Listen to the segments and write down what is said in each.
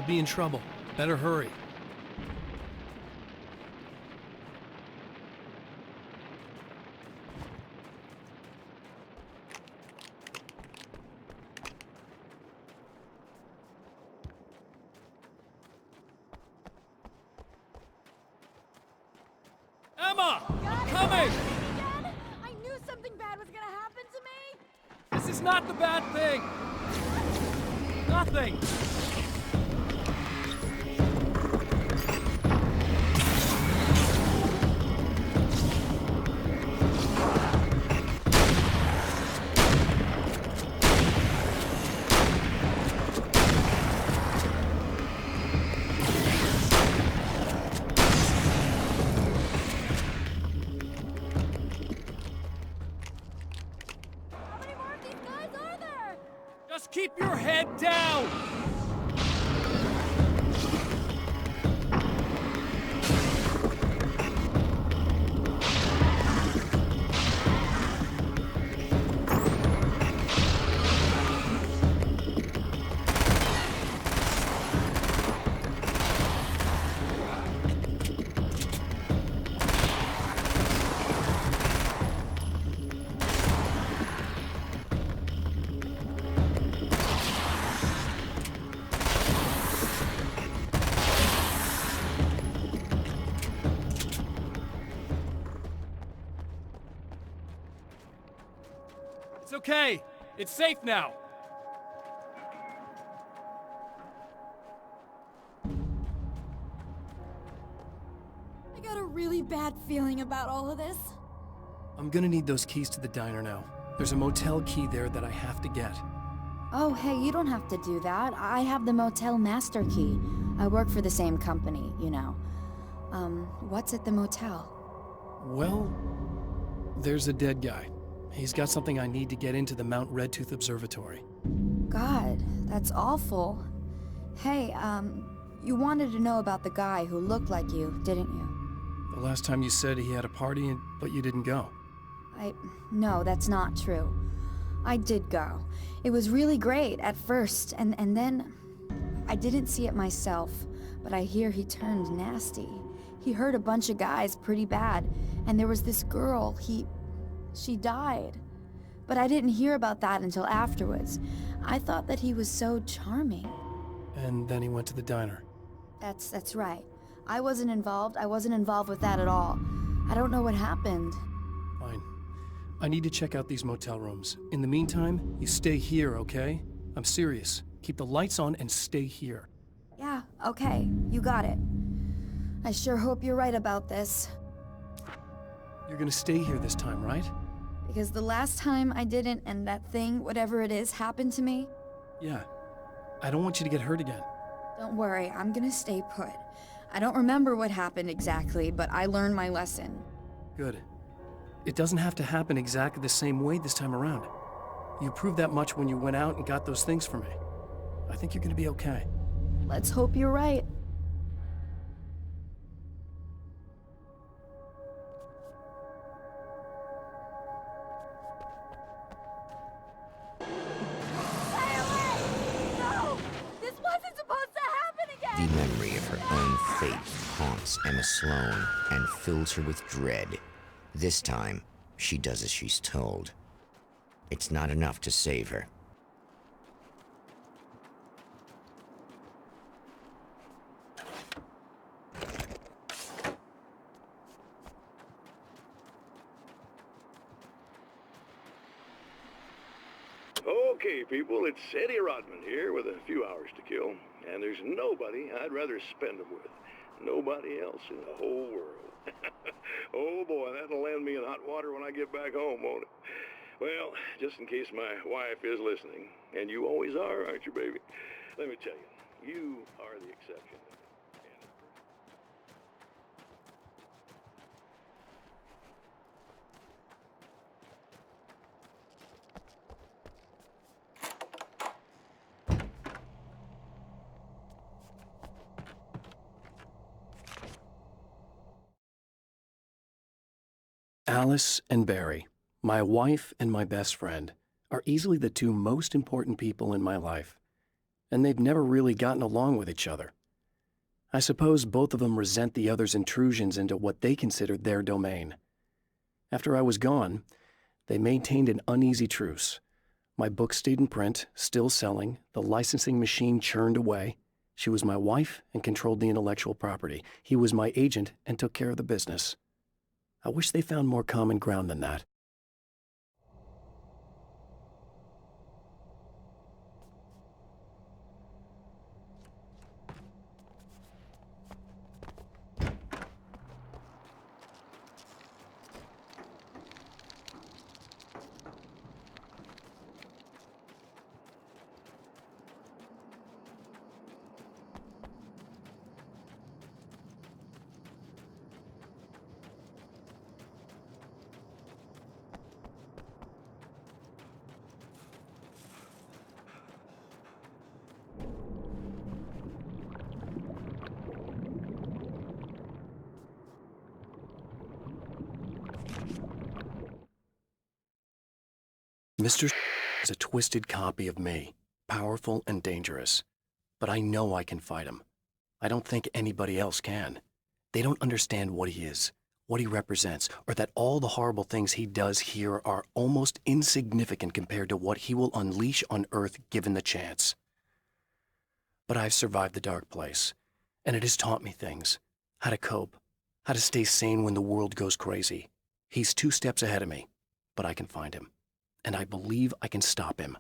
Could be in trouble. Better hurry. Emma! I'm coming! Again? I knew something bad was gonna happen to me! This is not the bad thing! Nothing! How many more of these guys are there? Just keep your head down! It's okay. It's safe now. I got a really bad feeling about all of this. I'm gonna need those keys to the diner now. There's a motel key there that I have to get. Oh, hey, you don't have to do that. I have the motel master key. I work for the same company, you know. What's at the motel? Well, there's a dead guy. He's got something I need to get into the Mount Redtooth Observatory. God, that's awful. Hey, you wanted to know about the guy who looked like you, didn't you? The last time you said he had a party, but you didn't go. No, that's not true. I did go. It was really great at first, and then I didn't see it myself, but I hear he turned nasty. He hurt a bunch of guys pretty bad, and there was this girl, she died. But I didn't hear about that until afterwards. I thought that he was so charming. And then he went to the diner. That's right. I wasn't involved with that at all. I don't know what happened. Fine. I need to check out these motel rooms. In the meantime, you stay here, okay? I'm serious. Keep the lights on and stay here. Yeah, okay, you got it. I sure hope you're right about this. You're gonna stay here this time, right? Because the last time I didn't, and that thing, whatever it is, happened to me. Yeah. I don't want you to get hurt again. Don't worry, I'm gonna stay put. I don't remember what happened exactly, but I learned my lesson. Good. It doesn't have to happen exactly the same way this time around. You proved that much when you went out and got those things for me. I think you're gonna be okay. Let's hope you're right. Stay away! No! This wasn't supposed to happen again! The memory of her own fate haunts Emma Sloan and fills her with dread. This time, she does as she's told. It's not enough to save her. Okay, people, it's Eddie Rodman here with a few hours to kill, and there's nobody I'd rather spend them with. Nobody else in the whole world. Oh boy, that'll land me in hot water when I get back home, won't it? Well, just in case my wife is listening, and you always are, aren't you, baby? Let me tell you, you are the exception. Alice and Barry, my wife and my best friend, are easily the two most important people in my life. and they've never really gotten along with each other. I suppose both of them resent the other's intrusions into what they considered their domain. After I was gone, they maintained an uneasy truce. My book stayed in print, still selling, the licensing machine churned away. She was my wife and controlled the intellectual property. He was my agent and took care of the business. I wish they found more common ground than that. Mr. is a twisted copy of me, powerful and dangerous. But I know I can fight him. I don't think anybody else can. They don't understand what he is, what he represents, or that all the horrible things he does here are almost insignificant compared to what he will unleash on Earth given the chance. But I've survived the dark place, and it has taught me things. How to cope, how to stay sane when the world goes crazy. He's 2 steps ahead of me, but I can find him. And I believe I can stop him.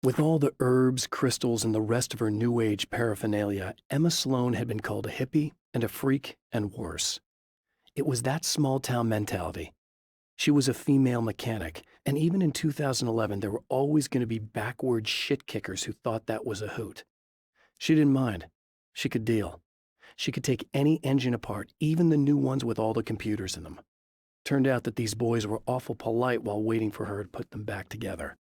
With all the herbs, crystals, and the rest of her New Age paraphernalia, Emma Sloan had been called a hippie and a freak and worse. It was that small-town mentality. She was a female mechanic, and even in 2011 there were always going to be backward shit-kickers who thought that was a hoot. She didn't mind. She could deal. She could take any engine apart, even the new ones with all the computers in them. Turned out that these boys were awful polite while waiting for her to put them back together.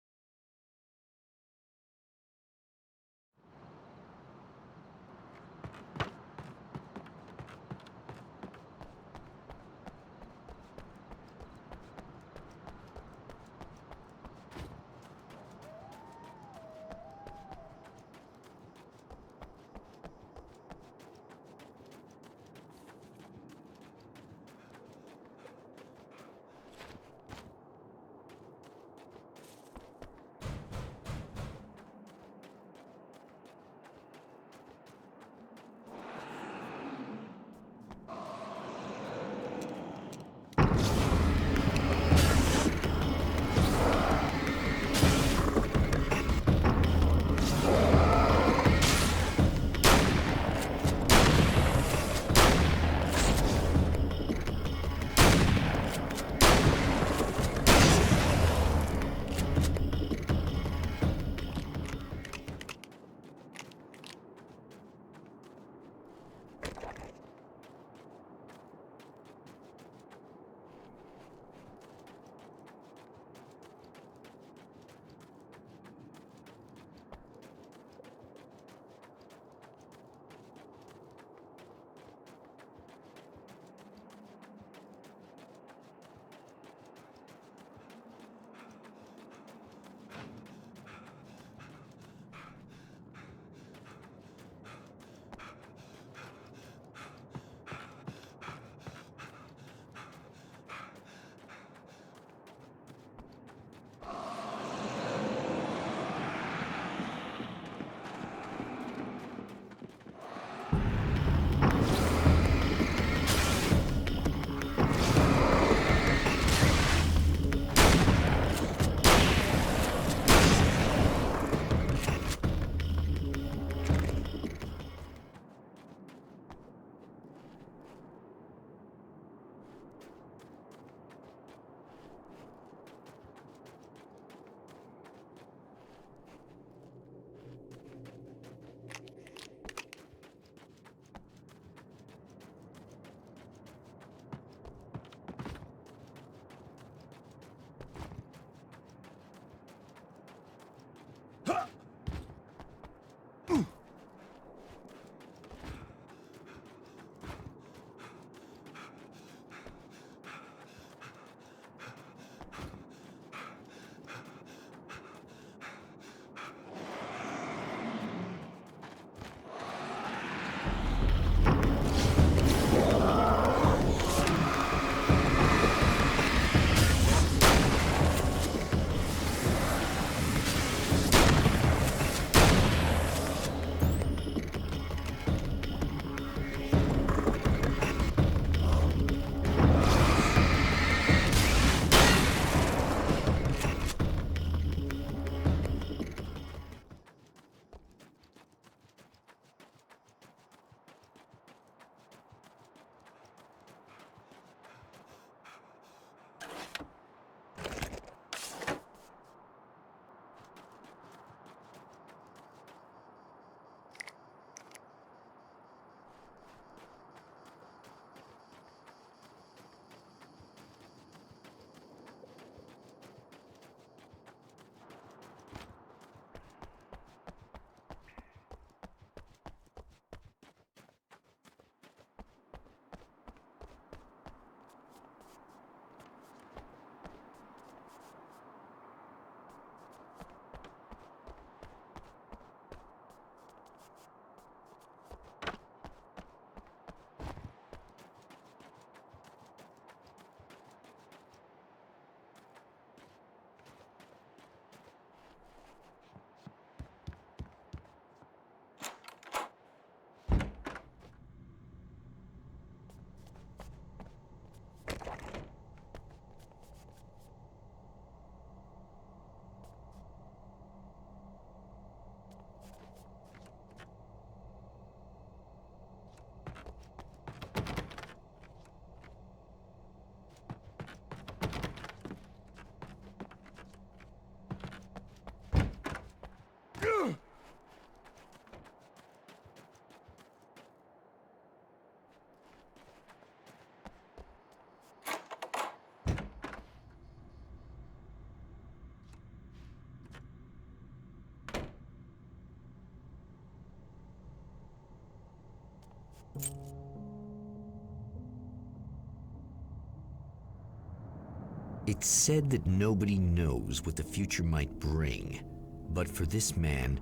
It's said that nobody knows what the future might bring, but for this man,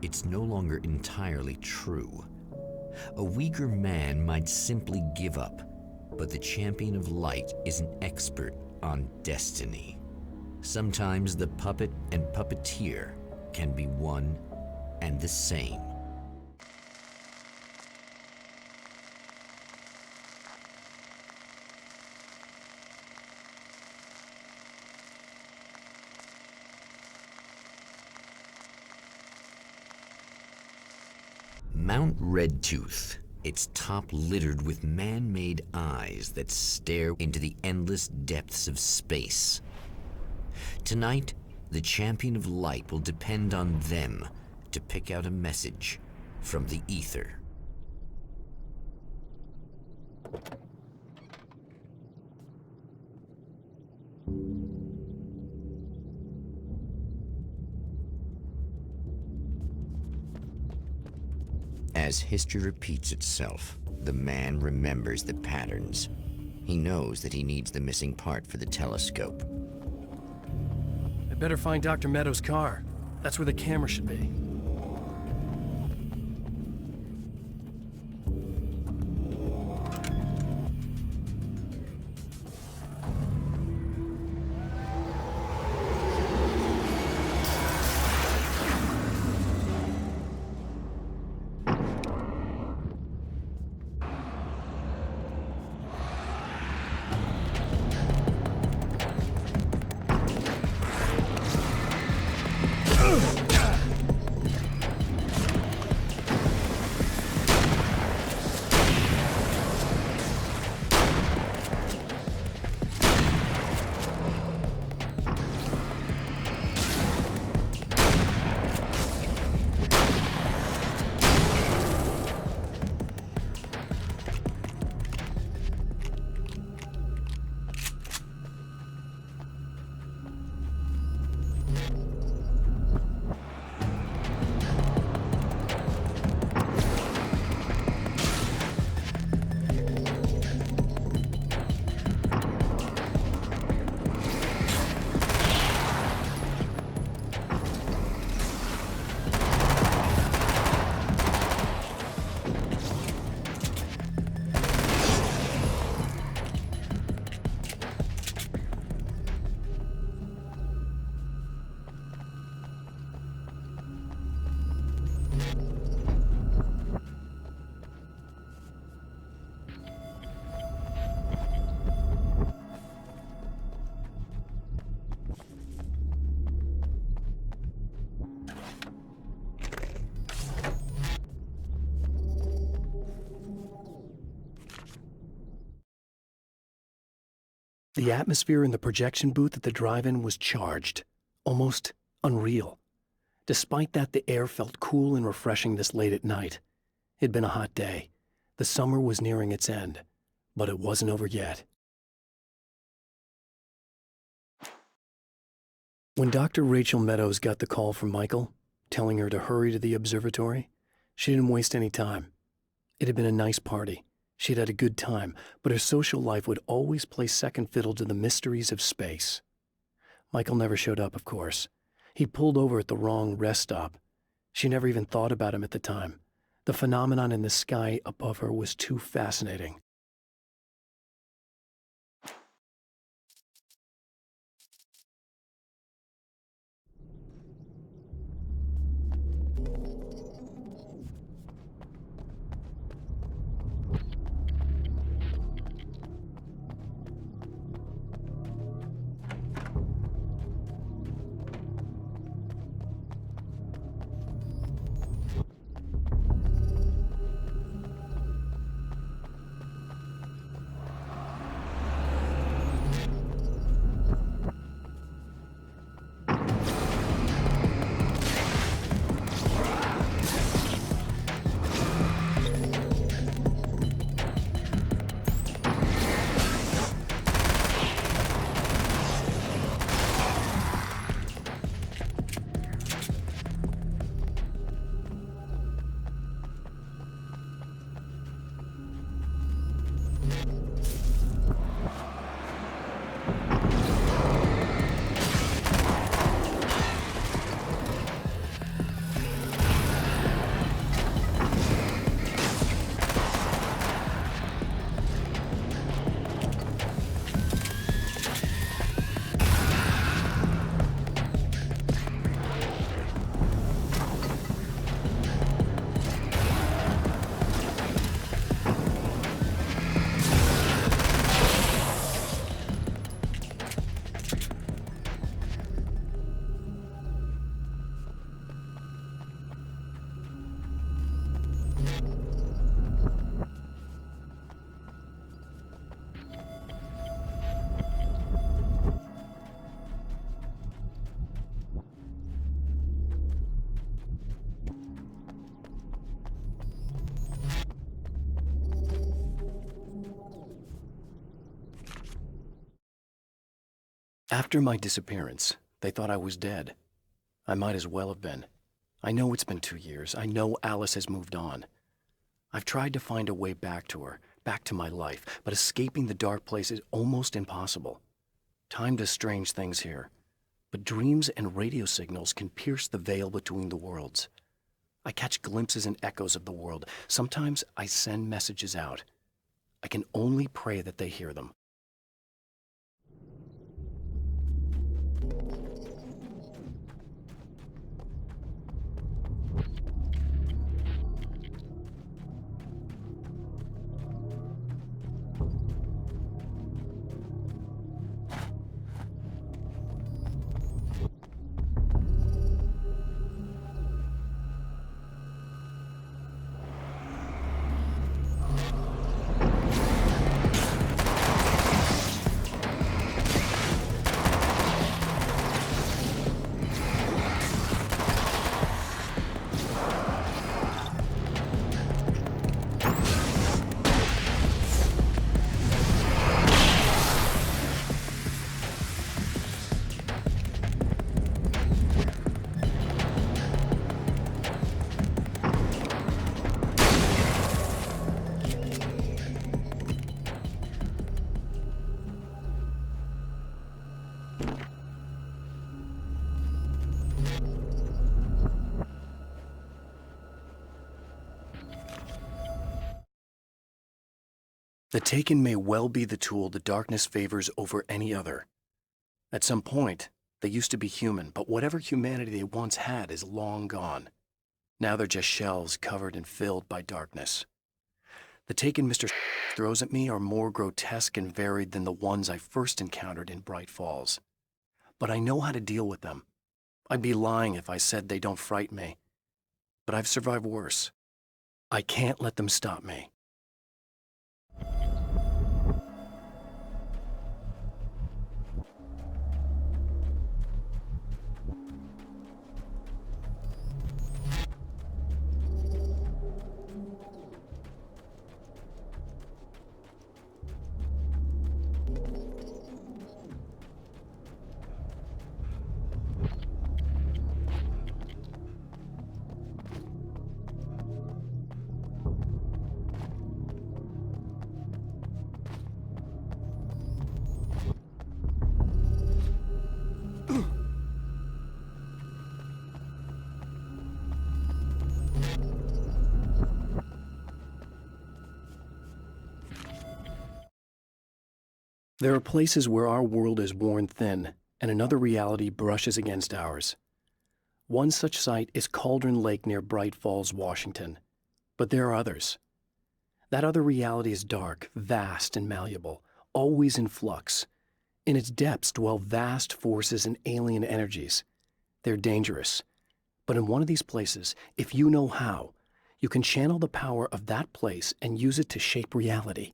it's no longer entirely true. A weaker man might simply give up, but the champion of light is an expert on destiny. Sometimes the puppet and puppeteer can be one and the same. Mount Redtooth, its top littered with man-made eyes that stare into the endless depths of space. Tonight, the champion of light will depend on them to pick out a message from the ether. As history repeats itself, the man remembers the patterns. He knows that he needs the missing part for the telescope. I better find Dr. Meadows' car. That's where the camera should be. The atmosphere in the projection booth at the drive-in was charged, almost unreal. Despite that, the air felt cool and refreshing this late at night. It'd been a hot day. The summer was nearing its end, but it wasn't over yet. When Dr. Rachel Meadows got the call from Michael, telling her to hurry to the observatory, she didn't waste any time. It had been a nice party. She'd had a good time, but her social life would always play second fiddle to the mysteries of space. Michael never showed up, of course. He pulled over at the wrong rest stop. She never even thought about him at the time. The phenomenon in the sky above her was too fascinating. After my disappearance, they thought I was dead. I might as well have been. I know it's been 2 years. I know Alice has moved on. I've tried to find a way back to her, back to my life, but escaping the dark place is almost impossible. Time does strange things here, but dreams and radio signals can pierce the veil between the worlds. I catch glimpses and echoes of the world. Sometimes I send messages out. I can only pray that they hear them. The Taken may well be the tool the darkness favors over any other. At some point, they used to be human, but whatever humanity they once had is long gone. Now they're just shells covered and filled by darkness. The Taken Mr. throws at me are more grotesque and varied than the ones I first encountered in Bright Falls. But I know how to deal with them. I'd be lying if I said they don't frighten me. But I've survived worse. I can't let them stop me. There are places where our world is worn thin, and another reality brushes against ours. One such site is Cauldron Lake near Bright Falls, Washington. But there are others. That other reality is dark, vast, and malleable, always in flux. In its depths dwell vast forces and alien energies. They're dangerous. But in one of these places, if you know how, you can channel the power of that place and use it to shape reality.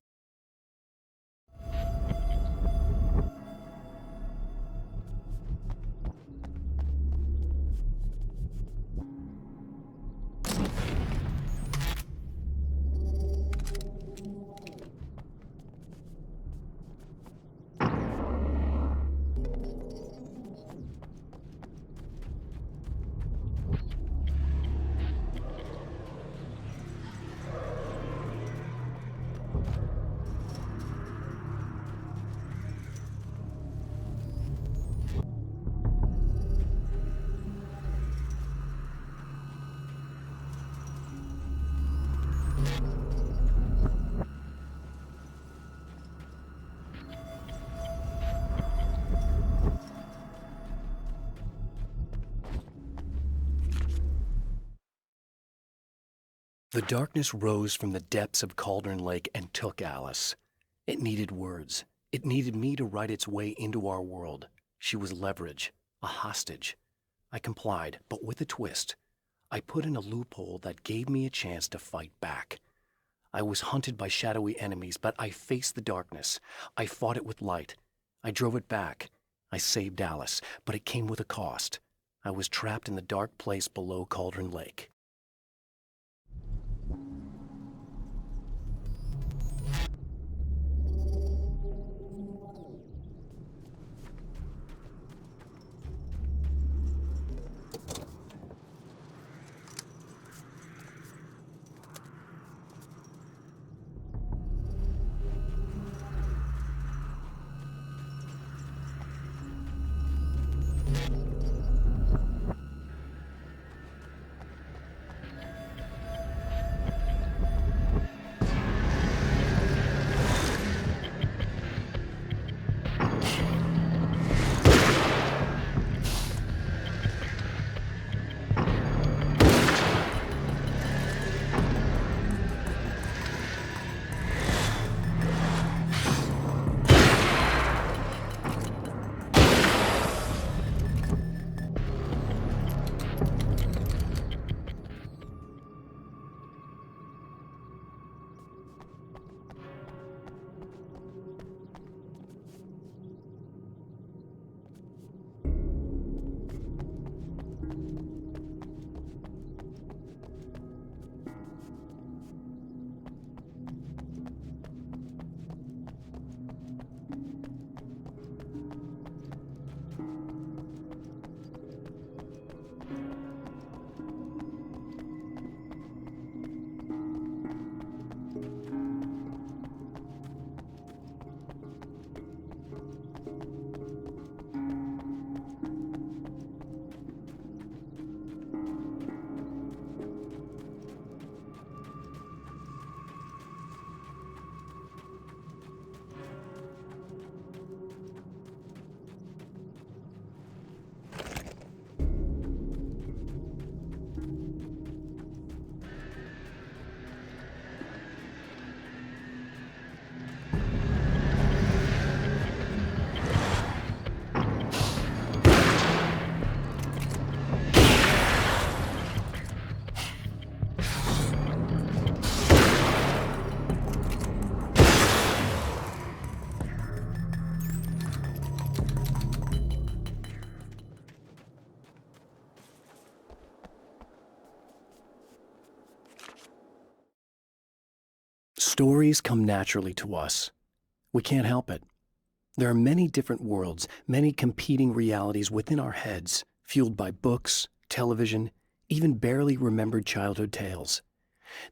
The darkness rose from the depths of Cauldron Lake and took Alice. It needed words. It needed me to write its way into our world. She was leverage, a hostage. I complied, but with a twist. I put in a loophole that gave me a chance to fight back. I was hunted by shadowy enemies, but I faced the darkness. I fought it with light. I drove it back. I saved Alice, but it came with a cost. I was trapped in the dark place below Cauldron Lake. Stories come naturally to us. We can't help it. There are many different worlds, many competing realities within our heads, fueled by books, television, even barely remembered childhood tales.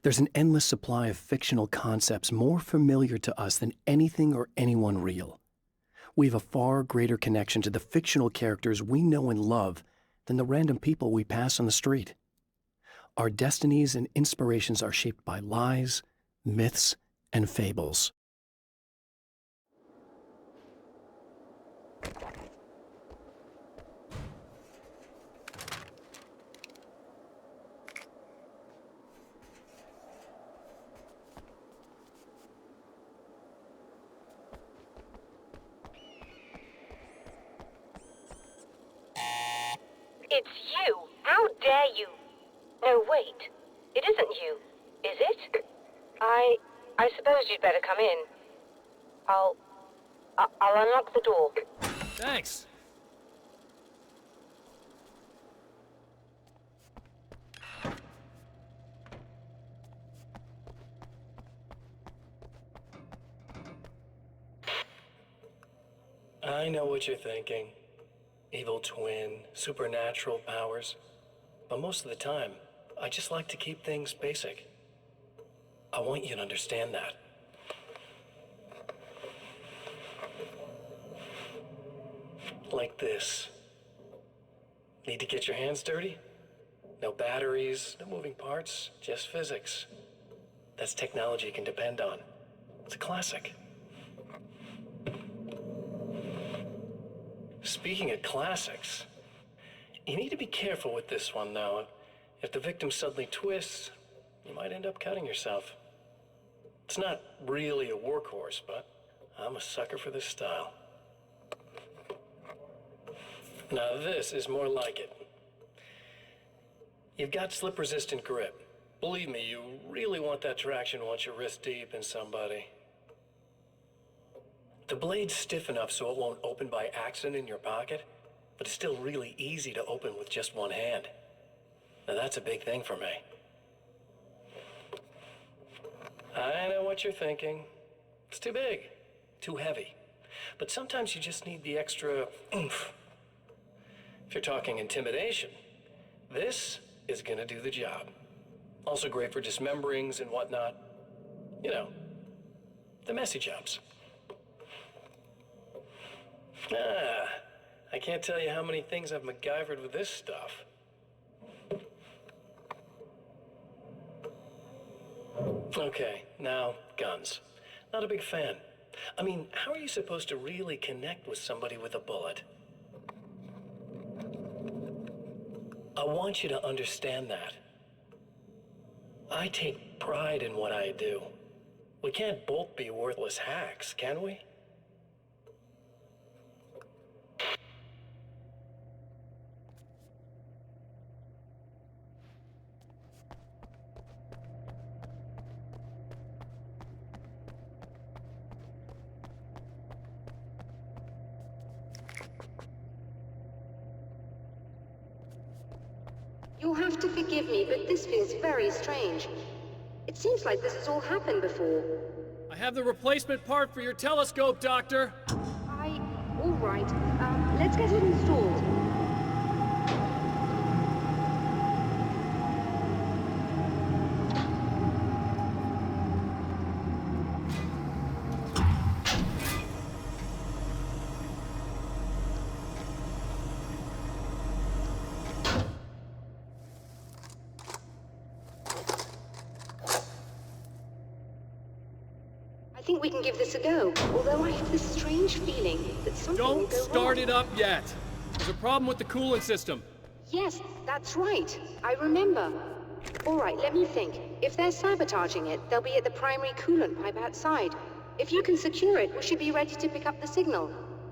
There's an endless supply of fictional concepts more familiar to us than anything or anyone real. We have a far greater connection to the fictional characters we know and love than the random people we pass on the street. Our destinies and inspirations are shaped by lies, myths, and fables. It's you! How dare you! No, wait. It isn't you, is it? I suppose you'd better come in. I'll unlock the door. Thanks. I know what you're thinking. Evil twin, supernatural powers. But most of the time, I just like to keep things basic. I want you to understand that. Like this. Need to get your hands dirty? No batteries, no moving parts, just physics. That's technology you can depend on. It's a classic. Speaking of classics, you need to be careful with this one, though. If the victim suddenly twists, you might end up cutting yourself. It's not really a workhorse, but I'm a sucker for this style. Now this is more like it. You've got slip-resistant grip. Believe me, you really want that traction once you're wrist deep in somebody. The blade's stiff enough so it won't open by accident in your pocket, but it's still really easy to open with just one hand. Now that's a big thing for me. I know what you're thinking. It's too big, too heavy. But sometimes you just need the extra oomph. If you're talking intimidation, this is gonna do the job. Also great for dismemberings and whatnot. You know, the messy jobs. I can't tell you how many things I've MacGyvered with this stuff. Okay, now, guns. Not a big fan. I mean, how are you supposed to really connect with somebody with a bullet? I want you to understand that. I take pride in what I do. We can't both be worthless hacks, can we? You'll have to forgive me, but this feels very strange. It seems like this has all happened before. I have the replacement part for your telescope, Doctor. All right. Let's get it installed. I think we can give this a go, although I have this strange feeling that something will Don't go start wrong. it up yet. There's a problem with the coolant system. Yes, that's right. I remember. All right, let me think. If they're sabotaging it, they'll be at the primary coolant pipe outside. If you can secure it, we should be ready to pick up the signal.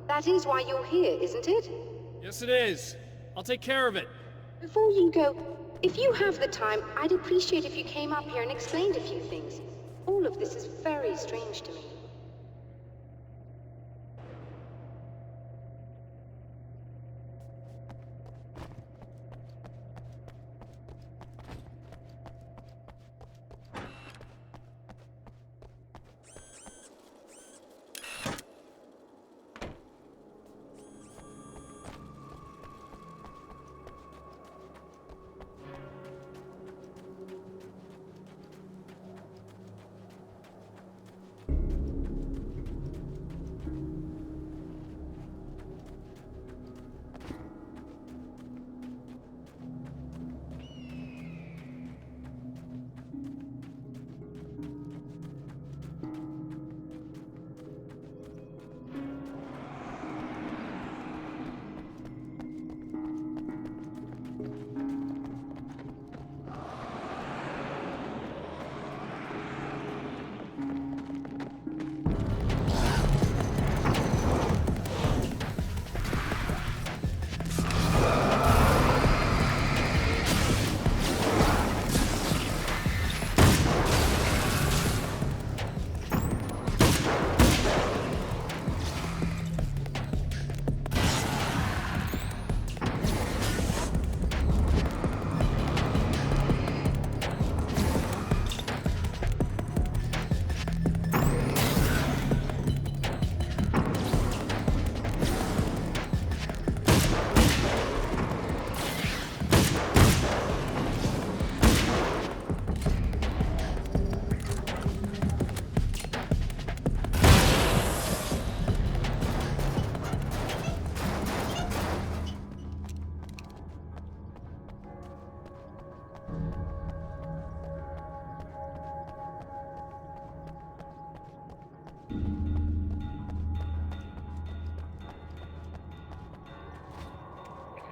That is why you're here, isn't it? Yes, it is. I'll take care of it. Before you go, if you have the time, I'd appreciate if you came up here and explained a few things. All of this is very strange to me.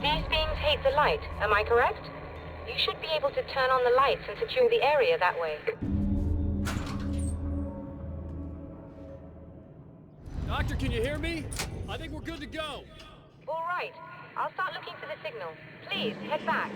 These beams hate the light, am I correct? You should be able to turn on the lights and secure the area that way. Doctor, can you hear me? I think we're good to go. All right. I'll start looking for the signal. Please, head back.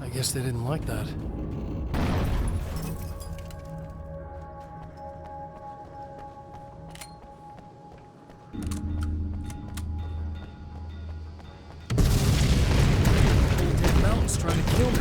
I guess they didn't like that. That mountain's trying to kill me.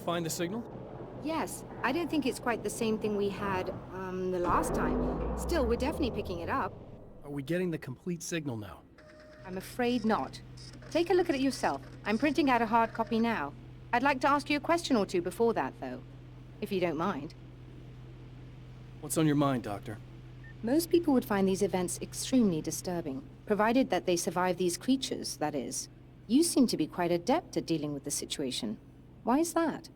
Find the signal? Yes. I don't think it's quite the same thing we had, the last time. Still, we're definitely picking it up. Are we getting the complete signal now? I'm afraid not. Take a look at it yourself. I'm printing out a hard copy now. I'd like to ask you a question or two before that, though, if you don't mind. What's on your mind, Doctor? Most people would find these events extremely disturbing, provided that they survive these creatures, that is. You seem to be quite adept at dealing with the situation. Why is that?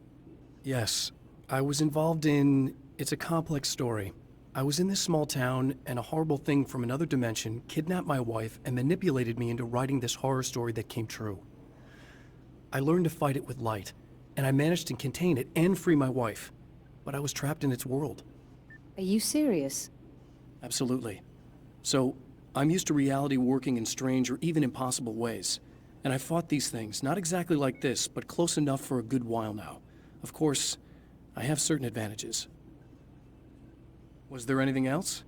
Yes, I was involved in... It's a complex story. I was in this small town, and a horrible thing from another dimension kidnapped my wife and manipulated me into writing this horror story that came true. I learned to fight it with light, and I managed to contain it and free my wife. But I was trapped in its world. Are you serious? Absolutely. So, I'm used to reality working in strange or even impossible ways. And I've fought these things, not exactly like this, but close enough for a good while now. Of course, I have certain advantages. Was there anything else?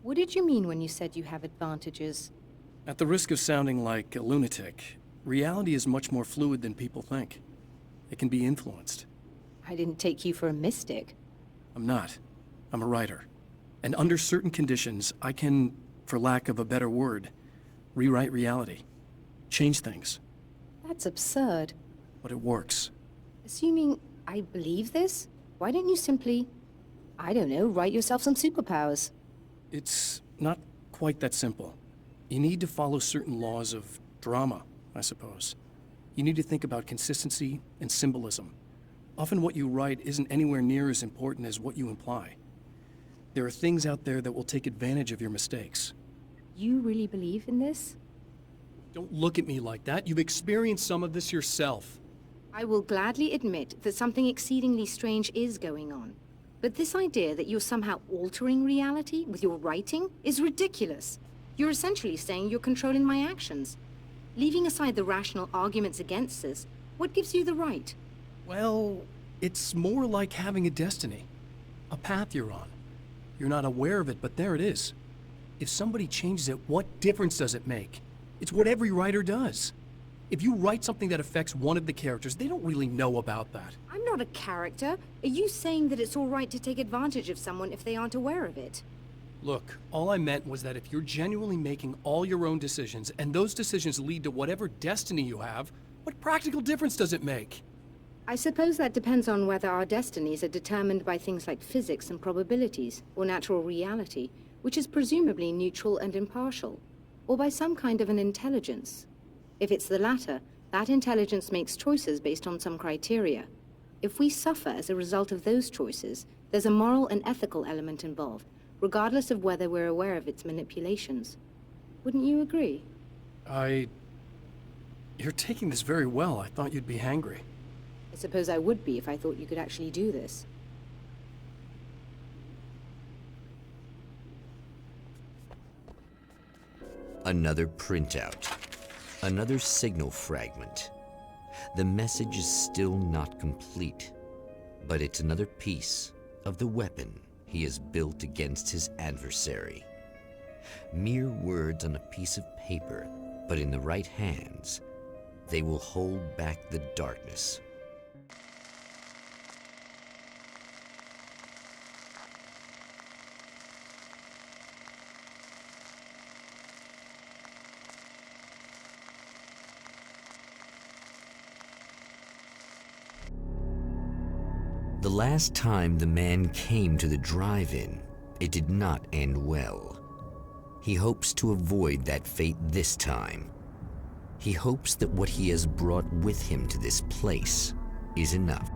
What did you mean when you said you have advantages? At the risk of sounding like a lunatic, reality is much more fluid than people think. It can be influenced. I didn't take you for a mystic. I'm not. I'm a writer. And under certain conditions, I can, for lack of a better word, rewrite reality. Change things. That's absurd. But it works. Assuming I believe this, why don't you simply, I don't know, write yourself some superpowers? It's not quite that simple. You need to follow certain laws of drama, I suppose. You need to think about consistency and symbolism. Often what you write isn't anywhere near as important as what you imply. There are things out there that will take advantage of your mistakes. You really believe in this? Don't look at me like that. You've experienced some of this yourself. I will gladly admit that something exceedingly strange is going on. But this idea that you're somehow altering reality with your writing is ridiculous. You're essentially saying you're controlling my actions. Leaving aside the rational arguments against this, what gives you the right? Well, it's more like having a destiny. A path you're on. You're not aware of it, but there it is. If somebody changes it, what difference does it make? It's what every writer does. If you write something that affects one of the characters, they don't really know about that. I'm not a character. Are you saying that it's all right to take advantage of someone if they aren't aware of it? Look, all I meant was that if you're genuinely making all your own decisions, and those decisions lead to whatever destiny you have, what practical difference does it make? I suppose that depends on whether our destinies are determined by things like physics and probabilities, or natural reality, which is presumably neutral and impartial, or by some kind of an intelligence. If it's the latter, that intelligence makes choices based on some criteria. If we suffer as a result of those choices, there's a moral and ethical element involved, regardless of whether we're aware of its manipulations. Wouldn't you agree? You're taking this very well. I thought you'd be hangry. I suppose I would be if I thought you could actually do this. Another printout. Another signal fragment. The message is still not complete, but it's another piece of the weapon he has built against his adversary. Mere words on a piece of paper, but in the right hands, they will hold back the darkness. The last time the man came to the drive-in, it did not end well. He hopes to avoid that fate this time. He hopes that what he has brought with him to this place is enough.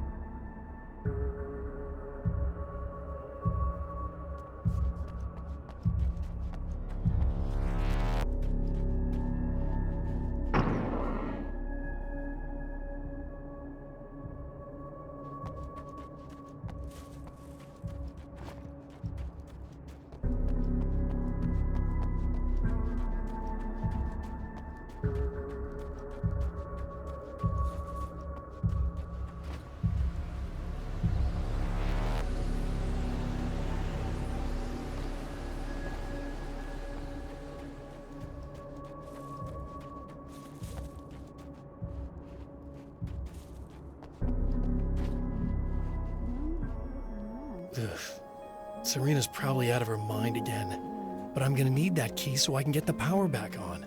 Ugh. Serena's probably out of her mind again. But I'm gonna need that key so I can get the power back on.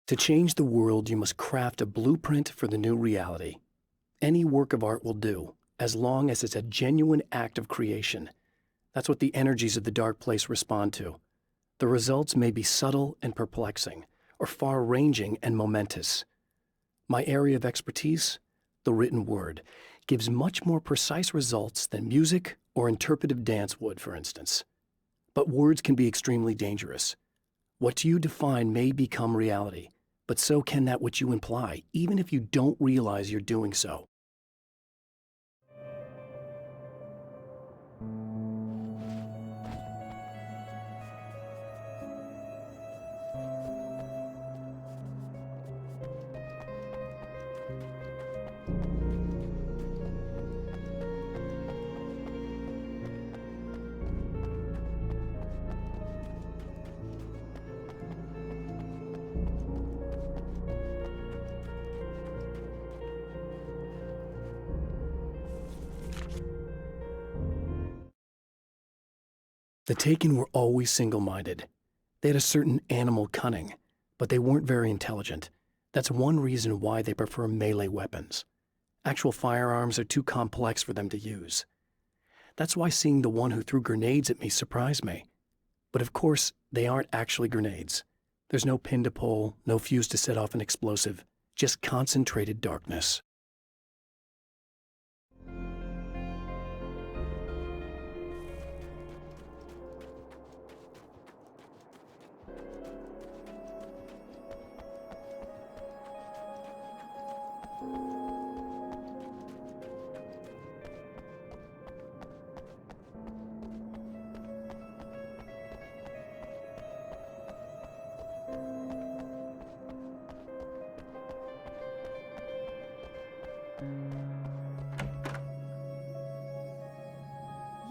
To change the world, you must craft a blueprint for the new reality. Any work of art will do, as long as it's a genuine act of creation. That's what the energies of the dark place respond to. The results may be subtle and perplexing, or far-ranging and momentous. My area of expertise, the written word, gives much more precise results than music or interpretive dance would, for instance. But words can be extremely dangerous. What you define may become reality, but so can that which you imply, even if you don't realize you're doing so. The Taken were always single-minded. They had a certain animal cunning, but they weren't very intelligent. That's one reason why they prefer melee weapons. Actual firearms are too complex for them to use. That's why seeing the one who threw grenades at me surprised me. But of course, they aren't actually grenades. There's no pin to pull, no fuse to set off an explosive, just concentrated darkness.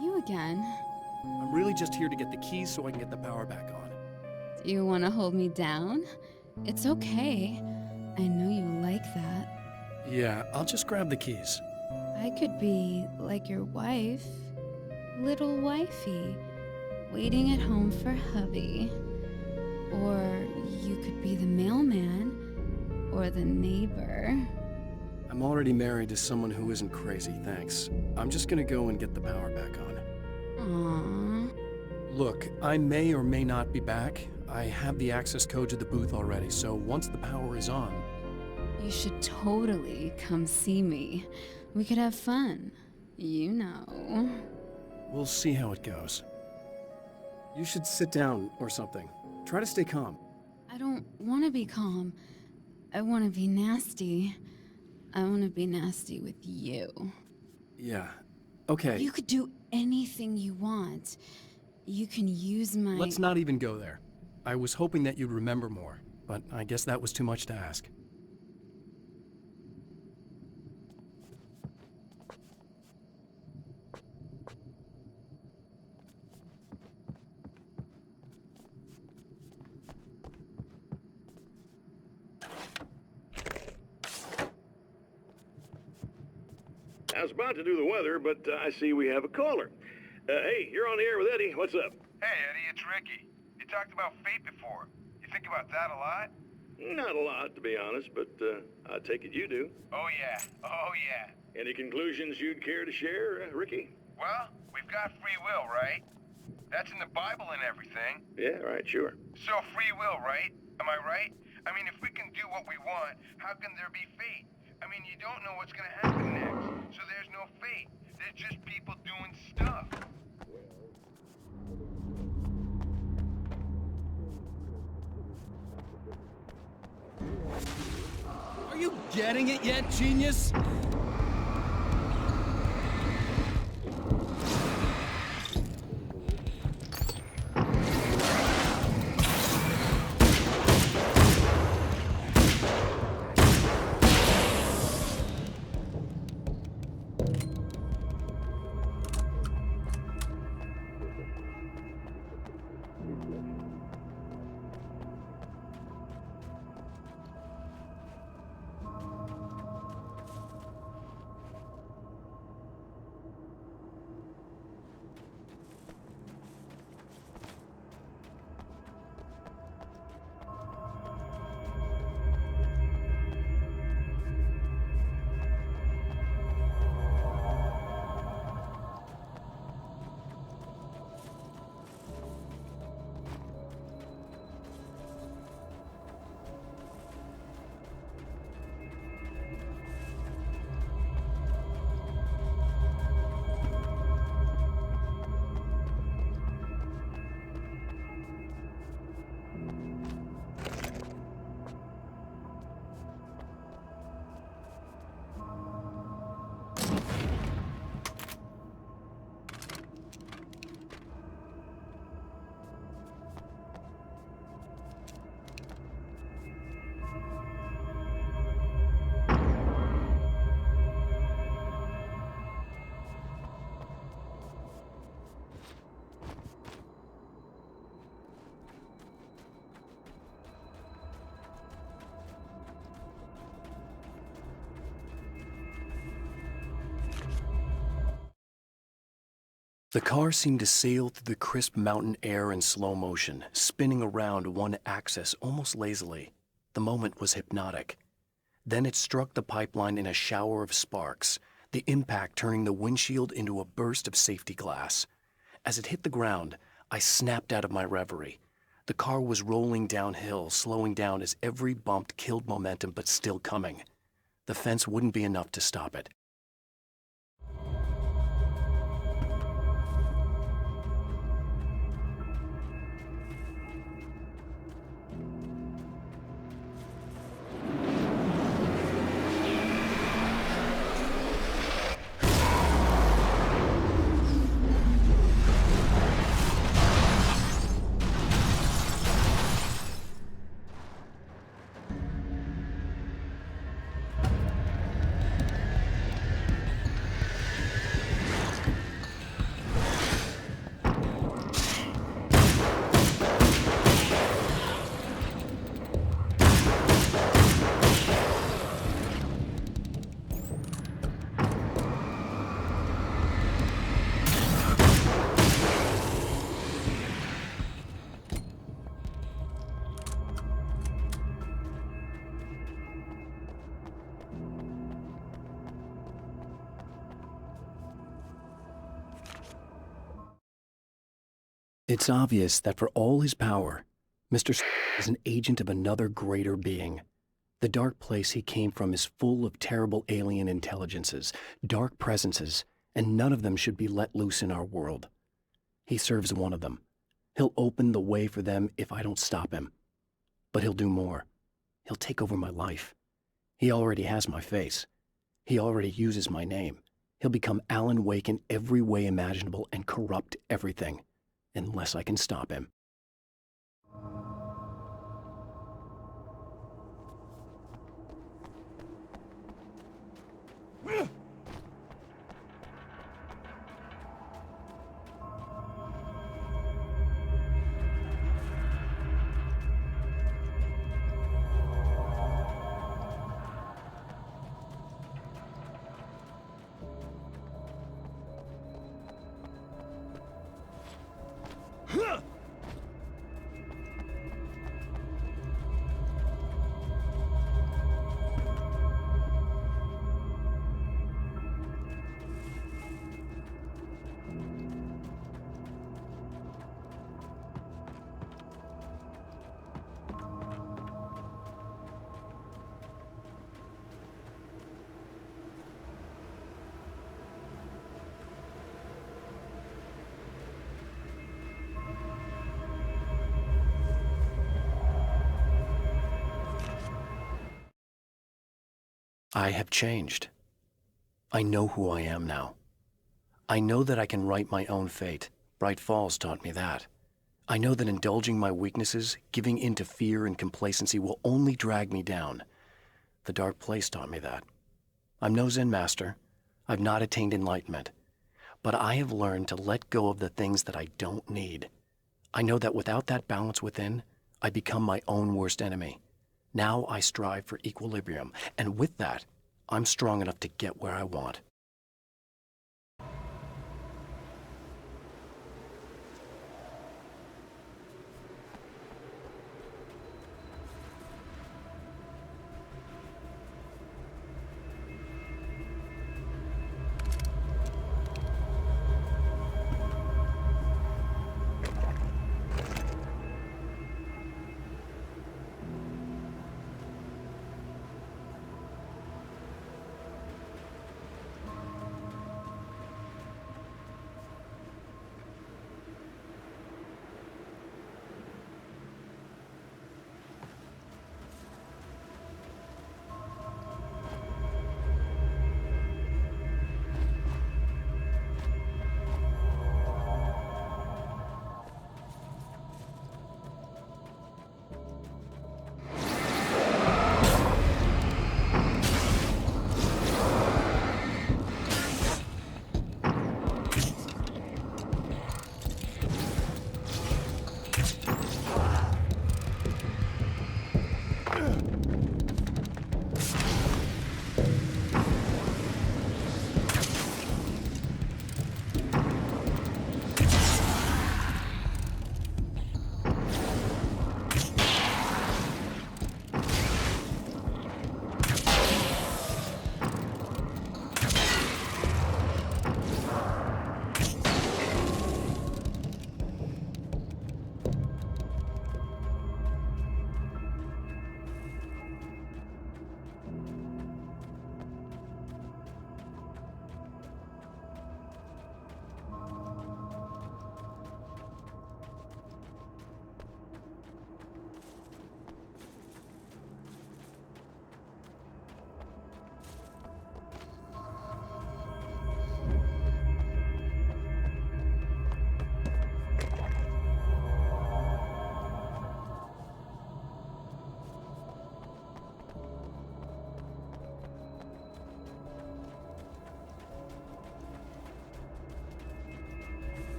You again? I'm really just here to get the keys so I can get the power back on. Do you want to hold me down? It's okay. I know you like that. Yeah, I'll just grab the keys. I could be like your wife, little wifey, waiting at home for hubby. Or you could be the mailman, or the neighbor. I'm already married to someone who isn't crazy, thanks. I'm just gonna go and get the power back on. Aww. Look, I may or may not be back. I have the access code to the booth already, so once the power is on... You should totally come see me. We could have fun. You know. We'll see how it goes. You should sit down or something. Try to stay calm. I don't want to be calm. I want to be nasty. I want to be nasty with you. Yeah, okay. You could do anything you want. You can use my... Let's not even go there. I was hoping that you'd remember more, but I guess that was too much to ask. I was about to do the weather, but I see we have a caller. Hey, you're on the air with Eddie. What's up? Hey, Eddie, it's Ricky. You talked about fate before. You think about that a lot? Not a lot, to be honest, but I take it you do. Oh, yeah. Oh, yeah. Any conclusions you'd care to share, Ricky? Well, we've got free will, right? That's in the Bible and everything. Yeah, right, sure. So free will, right? Am I right? I mean, if we can do what we want, how can there be fate? I mean, you don't know what's gonna happen next, so there's no fate. There's just people doing stuff. Are you getting it yet, genius? The car seemed to sail through the crisp mountain air in slow motion, spinning around one axis almost lazily. The moment was hypnotic. Then it struck the pipeline in a shower of sparks, the impact turning the windshield into a burst of safety glass. As it hit the ground, I snapped out of my reverie. The car was rolling downhill, slowing down as every bump killed momentum but still coming. The fence wouldn't be enough to stop it. It's obvious that for all his power, Mr. is an agent of another greater being. The dark place he came from is full of terrible alien intelligences, dark presences, and none of them should be let loose in our world. He serves one of them. He'll open the way for them if I don't stop him. But he'll do more. He'll take over my life. He already has my face. He already uses my name. He'll become Alan Wake in every way imaginable and corrupt everything. Unless I can stop him. I have changed. I know who I am now. I know that I can write my own fate. Bright Falls taught me that. I know that indulging my weaknesses, giving in to fear and complacency will only drag me down. The dark place taught me that. I'm no Zen master. I've not attained enlightenment. But I have learned to let go of the things that I don't need. I know that without that balance within, I become my own worst enemy. Now I strive for equilibrium, and with that, I'm strong enough to get where I want.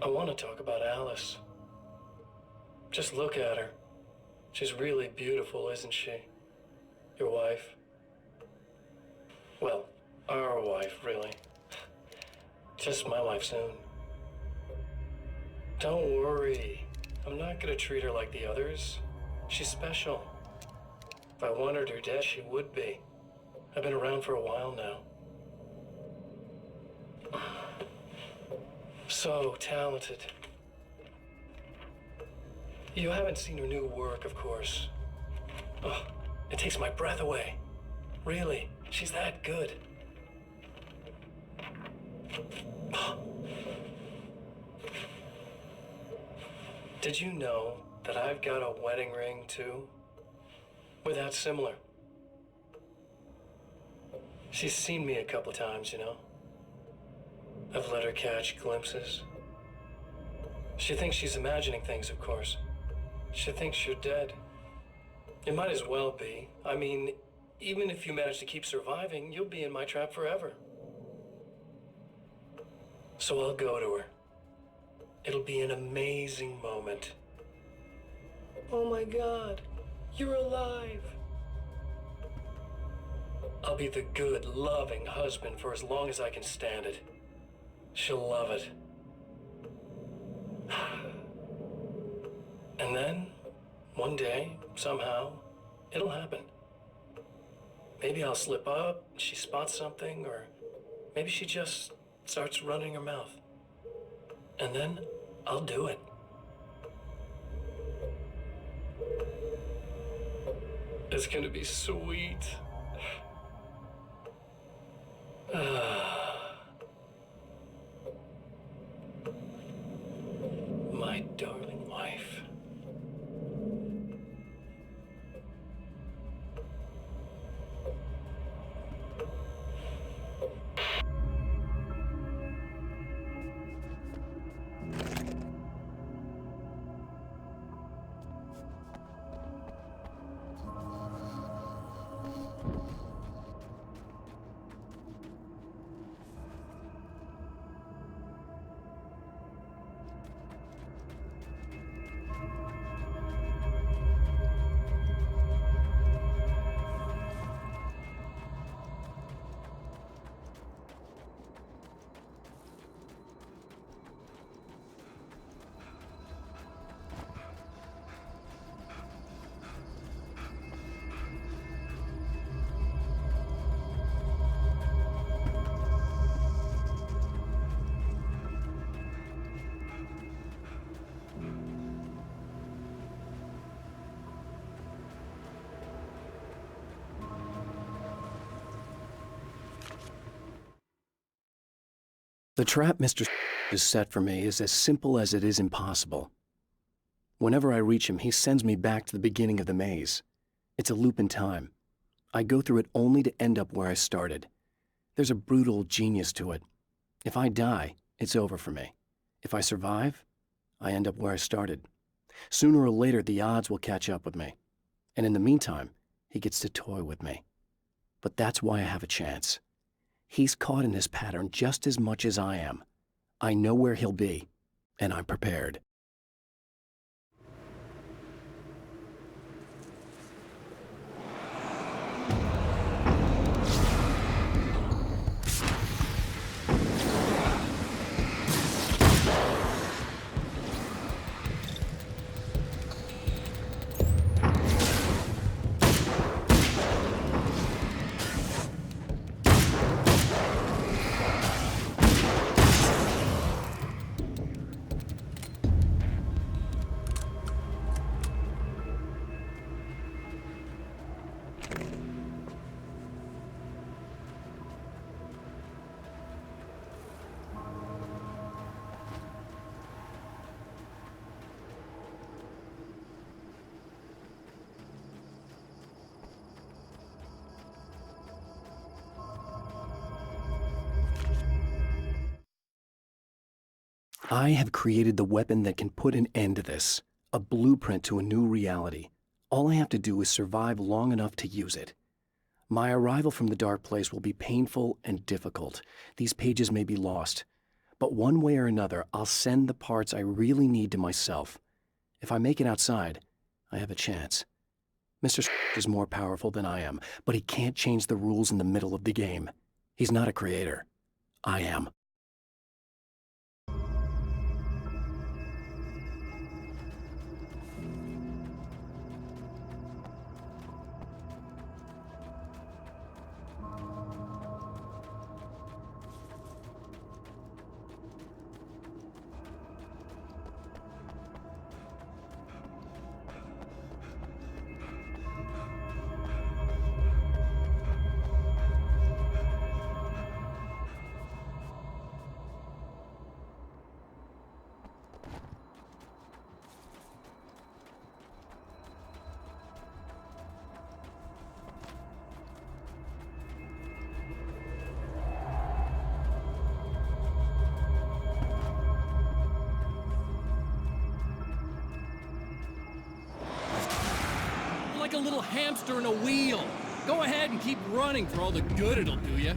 I want to talk about Alice. Just look at her. She's really beautiful, isn't she? Your wife. Well, our wife, really. Just my wife soon. Don't worry. I'm not gonna treat her like the others. She's special. If I wanted her dead, she would be. I've been around for a while now. So talented. You haven't seen her new work, of course. Oh, it takes my breath away. Really, she's that good. Did you know that I've got a wedding ring, too? We're that similar. She's seen me a couple times, you know? I've let her catch glimpses. She thinks she's imagining things, of course. She thinks you're dead. It might as well be. I mean, even if you manage to keep surviving, you'll be in my trap forever. So I'll go to her. It'll be an amazing moment. Oh my God, you're alive. I'll be the good, loving husband for as long as I can stand it. She'll love it. And then, one day, somehow, it'll happen. Maybe I'll slip up, she spots something, or maybe she just starts running her mouth. And then, I'll do it. It's gonna be sweet. My darling wife. The trap Mr. has set for me is as simple as it is impossible. Whenever I reach him, he sends me back to the beginning of the maze. It's a loop in time. I go through it only to end up where I started. There's a brutal genius to it. If I die, it's over for me. If I survive, I end up where I started. Sooner or later, the odds will catch up with me. And in the meantime, he gets to toy with me. But that's why I have a chance. He's caught in this pattern just as much as I am. I know where he'll be, and I'm prepared. I have created the weapon that can put an end to this, a blueprint to a new reality. All I have to do is survive long enough to use it. My arrival from the dark place will be painful and difficult. These pages may be lost, But one way or another, I'll send the parts I really need to myself. If I make it outside, I have a chance. Mr. is more powerful than I am, but he can't change the rules in the middle of the game. He's not a creator. I am. Like a little hamster in a wheel. Go ahead and keep running for all the good it'll do you.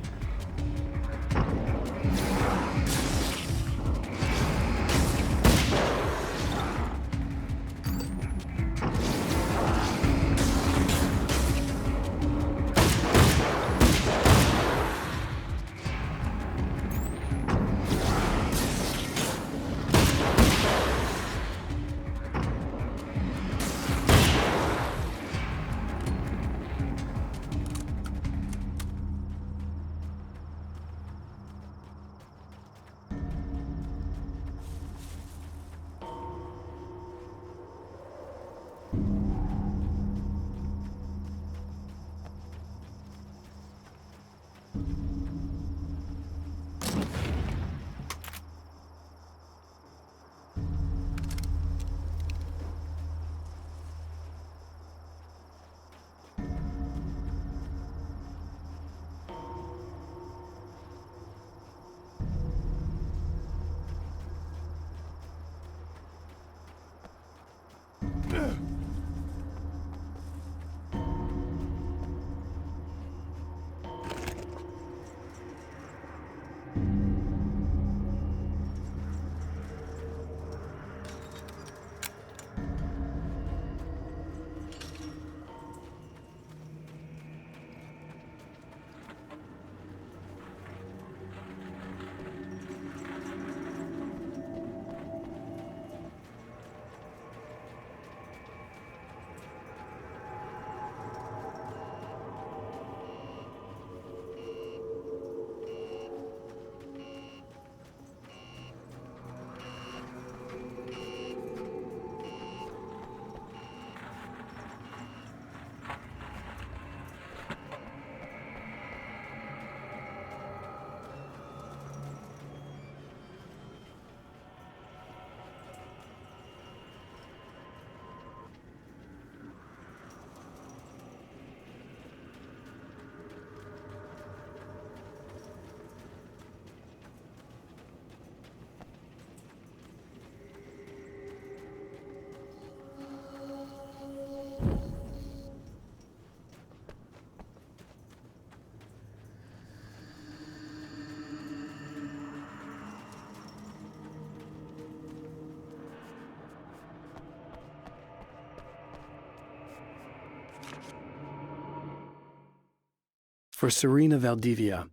For Serena Valdivia,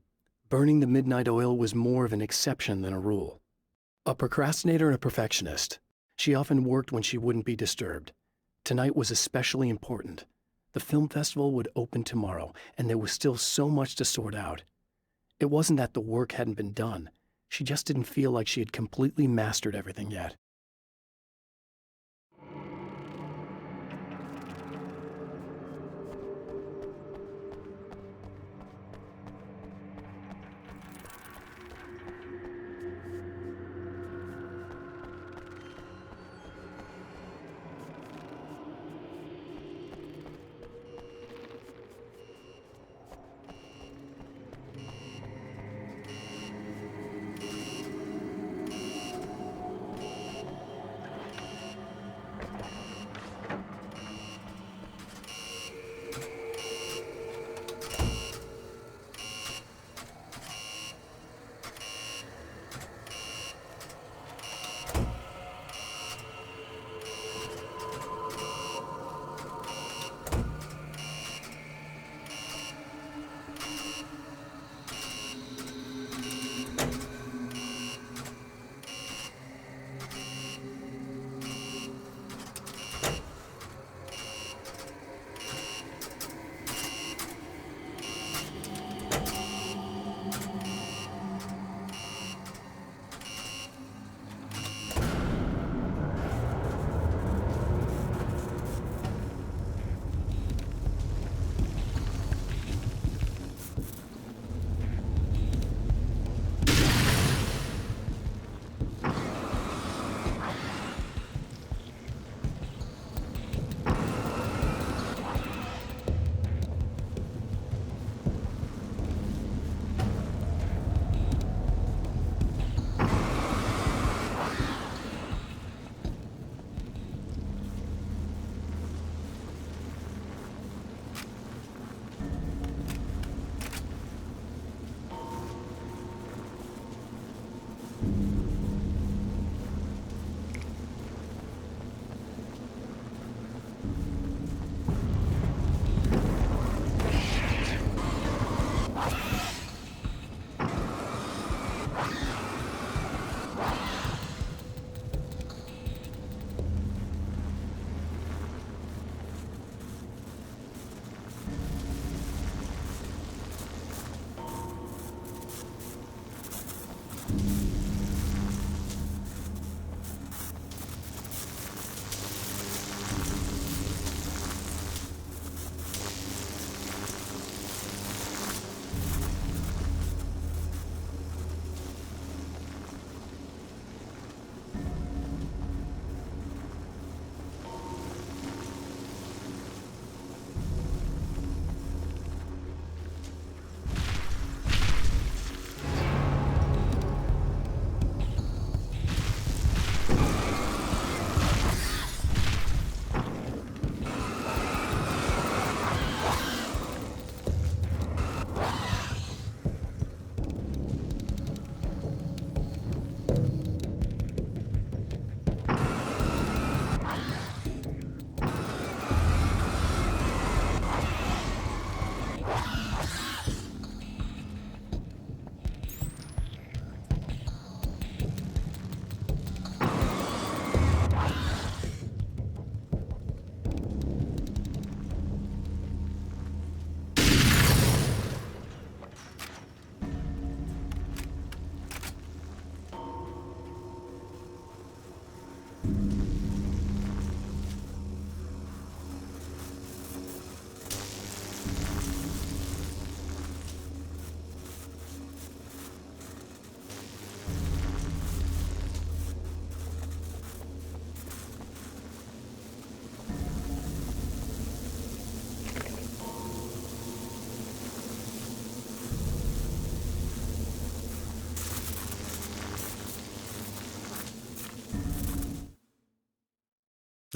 burning the midnight oil was more of an exception than a rule. A procrastinator and a perfectionist, she often worked when she wouldn't be disturbed. Tonight was especially important. The film festival would open tomorrow, and there was still so much to sort out. It wasn't that the work hadn't been done. She just didn't feel like she had completely mastered everything yet.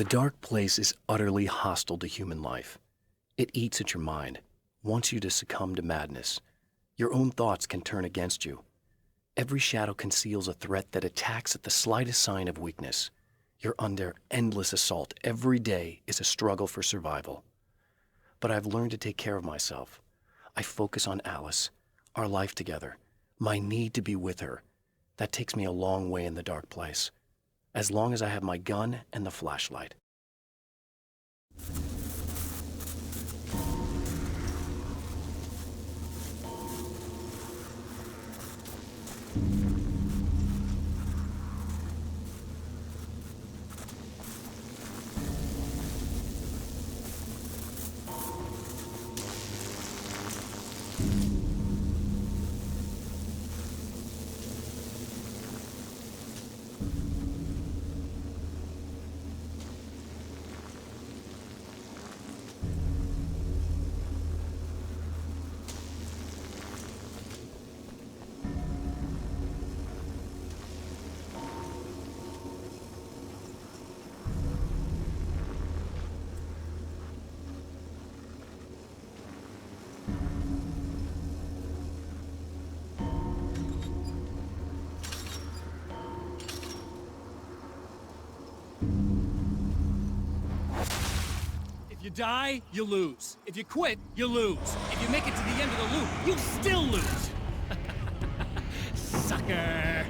The dark place is utterly hostile to human life. It eats at your mind, wants you to succumb to madness. Your own thoughts can turn against you. Every shadow conceals a threat that attacks at the slightest sign of weakness. You're under endless assault. Every day is a struggle for survival. But I've learned to take care of myself. I focus on Alice, our life together, my need to be with her. That takes me a long way in the dark place, as long as I have my gun and the flashlight. If you die, you lose. If you quit, you lose. If you make it to the end of the loop, you'll still lose. Sucker.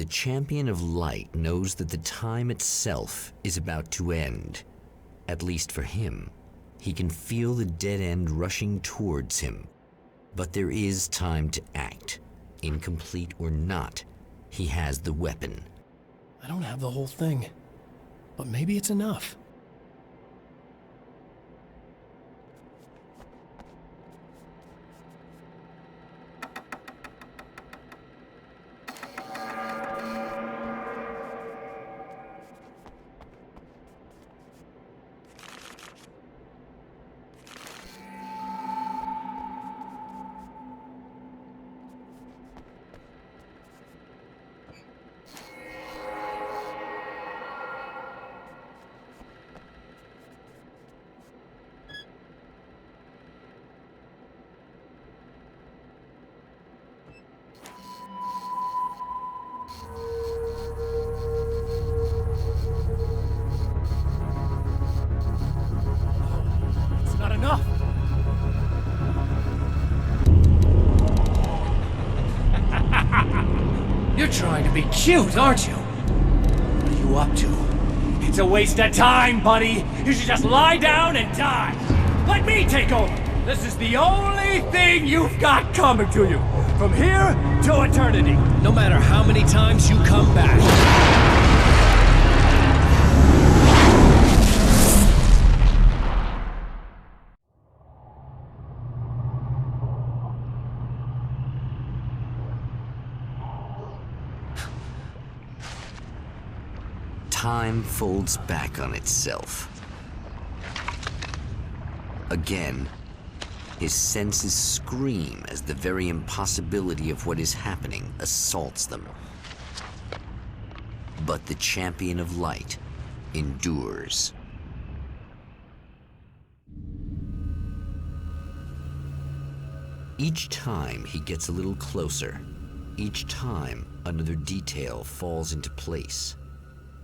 The Champion of Light knows that the time itself is about to end. At least for him. He can feel the dead end rushing towards him. But there is time to act. Incomplete or not, he has the weapon. I don't have the whole thing, but maybe it's enough. It's not enough! You're trying to be cute, aren't you? What are you up to? It's a waste of time, buddy. You should just lie down and die. Let me take over. This is the only thing you've got coming to you. From here to eternity. No matter how many times you come back. Time folds back on itself. Again, his senses scream as the very impossibility of what is happening assaults them. But the Champion of Light endures. Each time he gets a little closer. Each time another detail falls into place.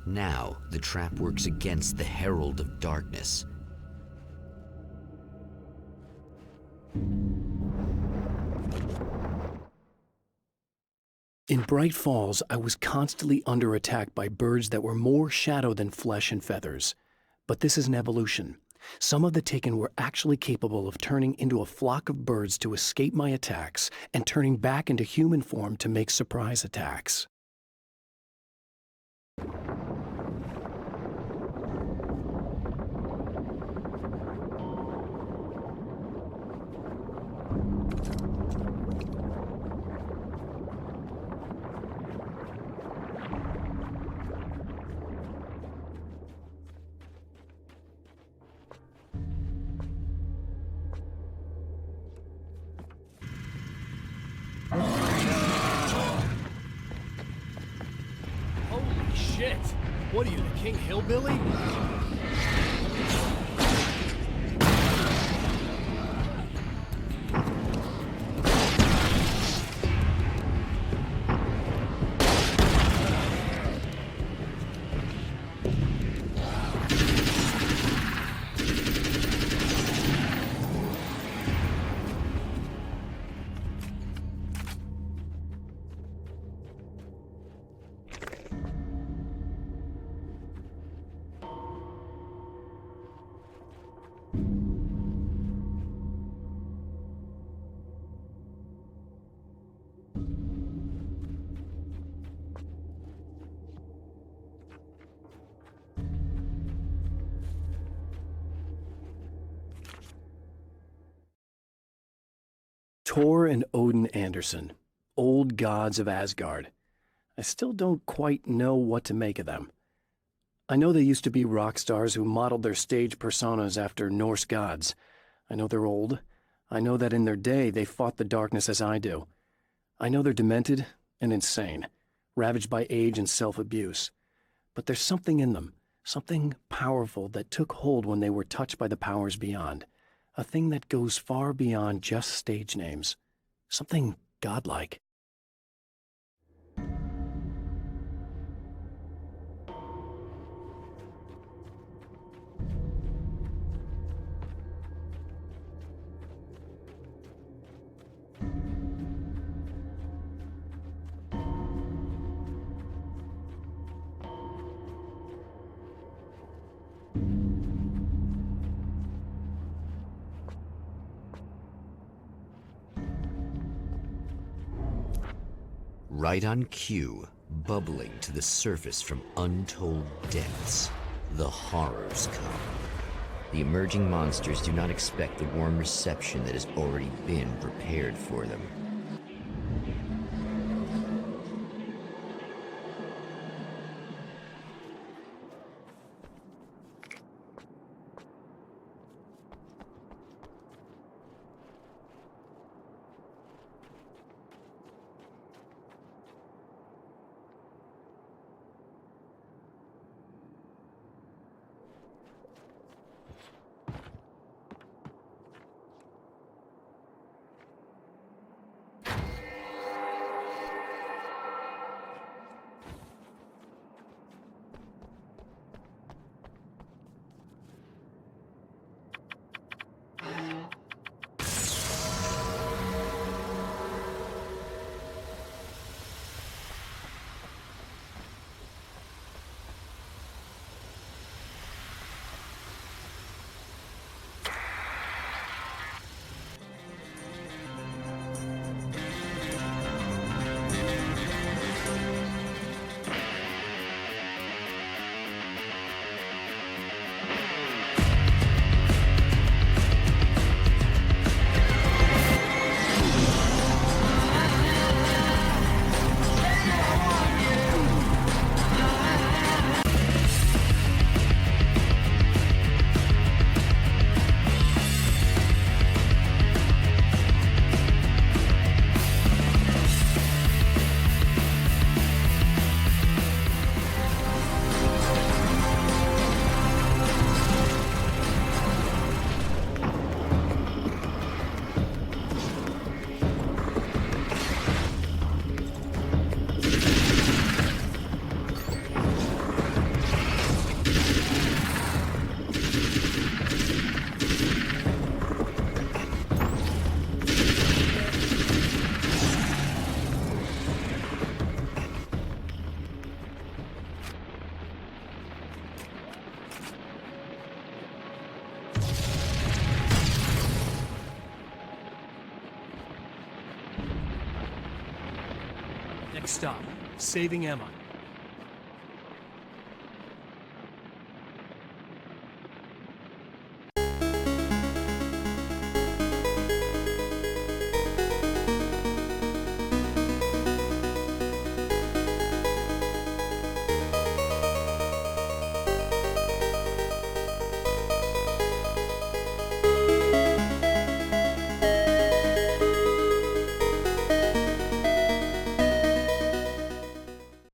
Now, the trap works against the Herald of Darkness. In Bright Falls, I was constantly under attack by birds that were more shadow than flesh and feathers. But this is an evolution. Some of the Taken were actually capable of turning into a flock of birds to escape my attacks and turning back into human form to make surprise attacks. Holy shit! What are you, the King Hillbilly? Thor and Odin Anderson, old gods of Asgard. I still don't quite know what to make of them. I know they used to be rock stars who modeled their stage personas after Norse gods. I know they're old. I know that in their day they fought the darkness as I do. I know they're demented and insane, ravaged by age and self-abuse. But there's something in them, something powerful that took hold when they were touched by the powers beyond. A thing that goes far beyond just stage names. Something godlike. Right on cue, bubbling to the surface from untold depths, the horrors come. The emerging monsters do not expect the warm reception that has already been prepared for them. Next stop, saving Emma.